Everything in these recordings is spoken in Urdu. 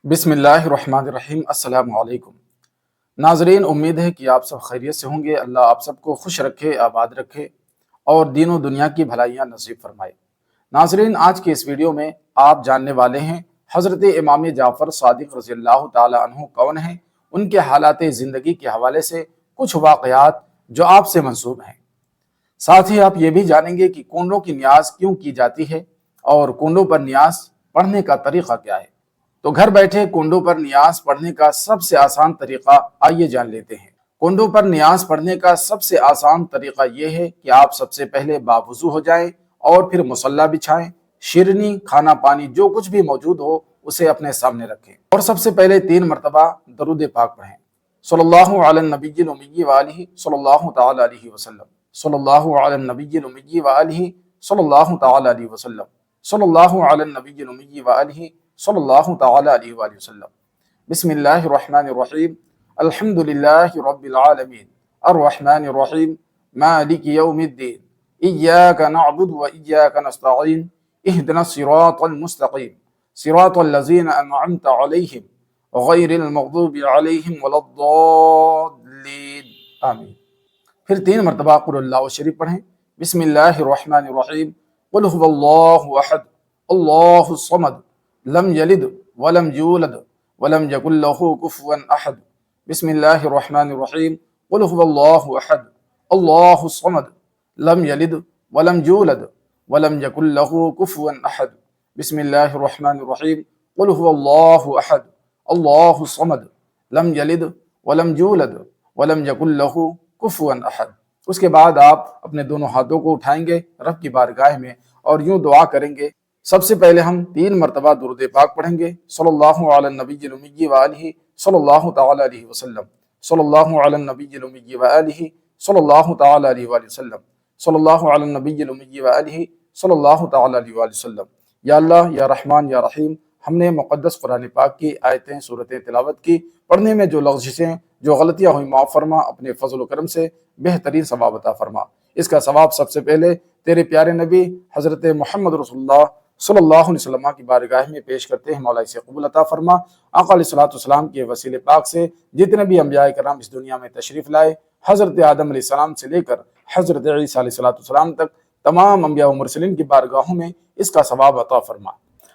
بسم اللہ الرحمن الرحیم۔ السلام علیکم ناظرین، امید ہے کہ آپ سب خیریت سے ہوں گے۔ اللہ آپ سب کو خوش رکھے، آباد رکھے اور دین و دنیا کی بھلائیاں نصیب فرمائے۔ ناظرین، آج کی اس ویڈیو میں آپ جاننے والے ہیں حضرت امام جعفر صادق رضی اللہ تعالی عنہ کون ہیں، ان کے حالات زندگی کے حوالے سے کچھ واقعات جو آپ سے منسوب ہیں۔ ساتھ ہی آپ یہ بھی جانیں گے کہ کنڈوں کی نیاز کیوں کی جاتی ہے اور کنڈوں پر نیاز پڑھنے کا طریقہ کیا ہے۔ تو گھر بیٹھے کنڈوں پر نیاز پڑھنے کا سب سے آسان طریقہ آئیے جان لیتے ہیں۔ کنڈوں پر نیاز پڑھنے کا سب سے آسان طریقہ یہ ہے کہ آپ سب سے پہلے باوضو ہو جائیں اور پھر مصلی بچھائیں، شیرنی، کھانا پانی جو کچھ بھی موجود ہو اسے اپنے سامنے رکھیں اور سب سے پہلے 3 مرتبہ درود پاک پڑھیں۔ صلی اللہ علی النبی الامی وآلہ صلی اللہ تعالی علیہ وسلم، صلی اللہ علی النبی الامی وآلہ صلی اللہ تعالی علیہ وسلم، صلی اللہ علی النبی الامی وآلہ صلی اللہ تعالی علیہ وآلہ وسلم۔ بسم اللہ الرحمن الرحیم، الحمد للہ رب العالمین، الرحمن الرحیم، مالک یوم الدین، ایاک نعبد و ایاک نستعین، اہدنا الصراط المستقیم، صراط الذین انعمت علیہم غیر المغضوب علیہم ولا الضالین، آمین۔ پھر 3 مرتبہ قل اللہ شریف پڑھیں۔ بسم اللہ الرحمن الرحیم، قل هو اللہ احد اللہ الصمد لم یلد ولم یولد ولم یکن له کفوا احد۔ بسم اللہ الرحمن الرحیم، قل هو اللہ احد اللہ الصمد لم یلد ولم یولد ولم یکن له کفوا احد۔ بسم اللہ الرحمن الرحیم، قل هو اللہ احد اللہ الصمد لم یلد ولم یولد ولم یکن له کفوا احد۔ اس کے بعد آپ اپنے دونوں ہاتھوں کو اٹھائیں گے رب کی بارگاہ میں اور یوں دعا کریں گے۔ سب سے پہلے ہم 3 مرتبہ درود پاک پڑھیں گے۔ صلی اللہ علی النبی الامی وآلہ صلی اللہ تعالی علیہ وسلم، صلی اللہ علی النبی الامی وآلہ صلی اللہ تعالی علیہ وآلہ وسلم، صلی اللہ علی النبی الامی وآلہ صلی اللہ تعالی علیہ وآلہ وسلم۔ یا اللہ، یا رحمان، یا رحیم، ہم نے مقدس قرآن پاک کی آیتیں، صورتیں تلاوت کی، پڑھنے میں جو لغزشیں، جو غلطیاں ہوئی معاف فرما، اپنے فضل و کرم سے بہترین ثواب عطا فرما۔ اس کا ثواب سب سے پہلے تیرے پیارے نبی حضرت محمد رسول اللہ صلی اللہ علیہ وسلم کی بارگاہ میں پیش کرتے ہیں، مولا اسے قبول عطا فرما۔ آقا علیہ السلام کے وسیلے پاک سے جتنے بھی انبیاء کرام اس دنیا میں تشریف لائے، حضرت آدم علیہ السلام سے لے کر حضرت عیسیٰ علیہ السلام تک، تمام انبیاء و مرسلین کی بارگاہوں میں اس کا ثواب عطا فرما۔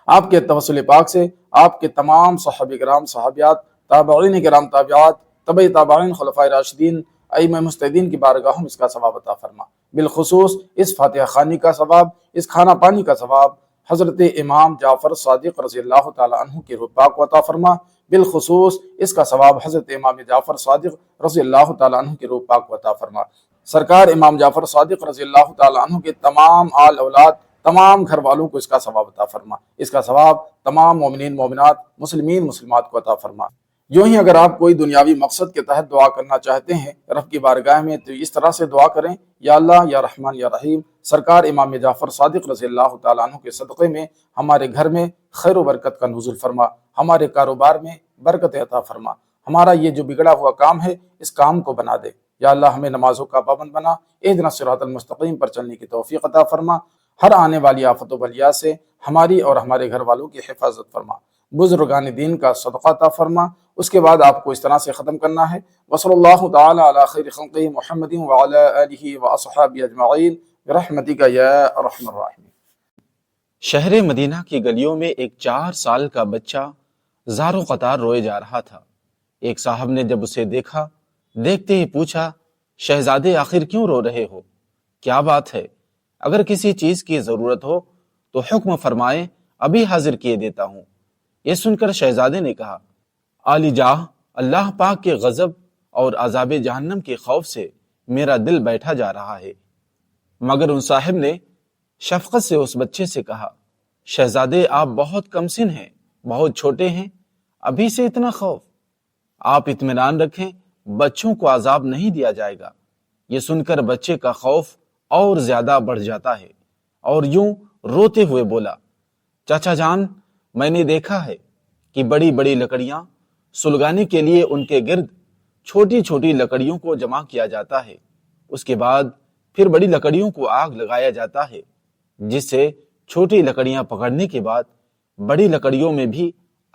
آپ کے توسل پاک سے آپ کے تمام صحابہ کرام، صحابیات، تابعین کرام، تابعات، تبع تابعین، خلفائے راشدین، ائمہ مجتہدین کی بارگاہوں میں اس کا ثواب عطا فرما۔ بالخصوص اس فاتحہ خوانی کا ثواب، اس کھانا پانی کا ثواب حضرت امام جعفر صادق رضی اللہ تعالی عنہ کے روح پاک کو عطا فرما۔ بالخصوص اس کا ثواب حضرت امام جعفر صادق رضی اللہ تعالی عنہ کے روح پاک کو عطا فرما۔ سرکار امام جعفر صادق رضی اللہ تعالی عنہ کے تمام آل اولاد، تمام گھر والوں کو اس کا ثواب عطا فرما۔ اس کا ثواب تمام مومنین، مومنات، مسلمین، مسلمات کو عطا فرما۔ یوں ہی اگر آپ کوئی دنیاوی مقصد کے تحت دعا کرنا چاہتے ہیں رب کی بارگاہ میں، تو اس طرح سے دعا کریں: یا اللہ، یا رحمان، یا رحیم، سرکار امام جعفر صادق رضی اللہ تعالیٰ عنہ کے صدقے میں ہمارے گھر میں خیر و برکت کا نزول فرما، ہمارے کاروبار میں برکت عطا فرما، ہمارا یہ جو بگڑا ہوا کام ہے اس کام کو بنا دے۔ یا اللہ، ہمیں نمازوں کا پابند بنا، اہدنا الصراط المستقیم پر چلنے کی توفیق عطا فرما، ہر آنے والی آفت و بلیات سے ہماری اور ہمارے گھر والوں کی حفاظت فرما، بزرگان دین کا صدقہ عطا فرما۔ اس کے بعد آپ کو اس طرح سے ختم کرنا ہے: وصلی اللہ تعالی علی خیر خلقہ محمد وعلی آلہ واصحابہ اجمعین برحمتک یا ارحم الراحمین۔ شہر مدینہ کی گلیوں میں ایک 4 سال کا بچہ زار و قطار روئے جا رہا تھا۔ ایک صاحب نے جب اسے دیکھا، دیکھتے ہی پوچھا: شہزادے، آخر کیوں رو رہے ہو؟ کیا بات ہے؟ اگر کسی چیز کی ضرورت ہو تو حکم فرمائیں، ابھی حاضر کیے دیتا ہوں۔ یہ سن کر شہزادے نے کہا: عالی جاہ، اللہ پاک کے غضب اور عذاب جہنم کے خوف سے میرا دل بیٹھا جا رہا ہے۔ مگر ان صاحب نے شفقت سے اس بچے سے کہا: شہزادے، آپ بہت کم سن ہیں، بہت چھوٹے ہیں، ابھی سے اتنا خوف؟ آپ اطمینان رکھیں، بچوں کو عذاب نہیں دیا جائے گا۔ یہ سن کر بچے کا خوف اور زیادہ بڑھ جاتا ہے اور یوں روتے ہوئے بولا: چاچا جان، میں نے دیکھا ہے کہ بڑی بڑی لکڑیاں سلگانے کے لیے ان کے گرد چھوٹی چھوٹی لکڑیوں کو جمع کیا جاتا ہے، اس کے بعد پھر بڑی لکڑیوں کو آگ لگایا جاتا ہے، جس سے چھوٹی لکڑیاں پکڑنے کے بعد بڑی لکڑیوں میں بھی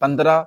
15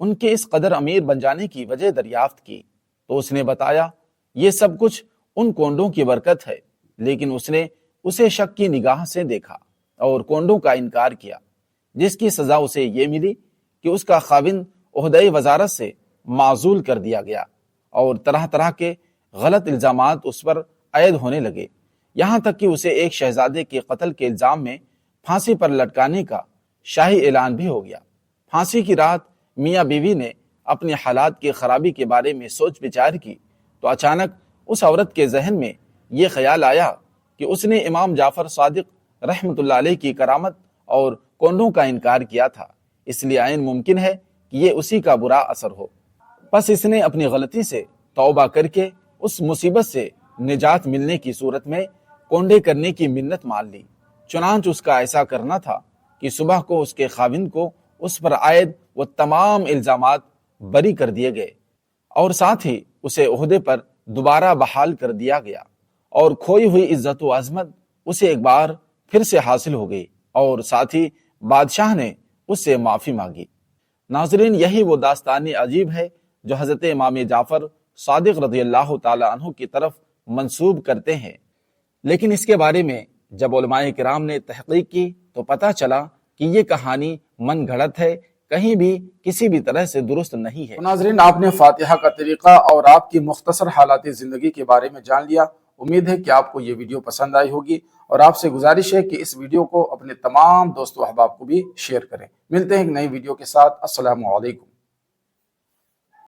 ان کے اس قدر امیر بن جانے کی وجہ دریافت کی تو اس نے بتایا یہ سب کچھ ان کونڈوں کی برکت ہے، لیکن اس نے اسے شک کی نگاہ سے دیکھا اور کونڈوں کا انکار کیا، جس کی سزا اسے یہ ملی کہ اس کا خاوند عہدۂ وزارت سے معزول کر دیا گیا اور طرح طرح کے غلط الزامات اس پر عائد ہونے لگے، یہاں تک کہ اسے ایک شہزادے کے قتل کے الزام میں پھانسی پر لٹکانے کا شاہی اعلان بھی ہو گیا۔ پھانسی کی رات میاں بیوی نے اپنے حالات کی خرابی کے بارے میں سوچ بچار کی تو اچانک اس عورت کے ذہن میں یہ خیال آیا کہ اس نے امام جعفر صادق رحمۃ اللہ علیہ کی کرامت اور کونڈوں کا انکار کیا تھا، اس لیے عین ممکن ہے کہ یہ اسی کا برا اثر ہو۔ پس اس نے اپنی غلطی سے توبہ کر کے اس مصیبت سے نجات ملنے کی صورت میں کونڈے کرنے کی منت مان لی۔ چنانچہ اس کا ایسا کرنا تھا کہ صبح کو اس کے خاوند کو اس پر عائد وہ تمام الزامات بری کر دیے گئے اور ساتھ ہی اسے عہدے پر دوبارہ بحال کر دیا گیا اور کھوئی ہوئی عزت و عظمت اسے ایک بار پھر سے حاصل ہو گئی اور ساتھ ہی بادشاہ نے اس سے معافی مانگی۔ ناظرین، یہی وہ داستان عجیب ہے جو حضرت امام جعفر صادق رضی اللہ تعالی عنہ کی طرف منسوب کرتے ہیں، لیکن اس کے بارے میں جب علماء کرام نے تحقیق کی تو پتہ چلا کہ یہ کہانی من گھڑت ہے، کہیں بھی کسی بھی طرح سے درست نہیں ہے۔ تو ناظرین، آپ نے فاتحہ کا طریقہ اور آپ کی مختصر حالات زندگی کے بارے میں جان لیا۔ امید ہے کہ آپ کو یہ ویڈیو پسند آئی ہوگی اور آپ سے گزارش ہے کہ اس ویڈیو کو اپنے تمام دوست و احباب کو بھی شیئر کریں۔ ملتے ہیں ایک نئی ویڈیو کے ساتھ۔ السلام علیکم۔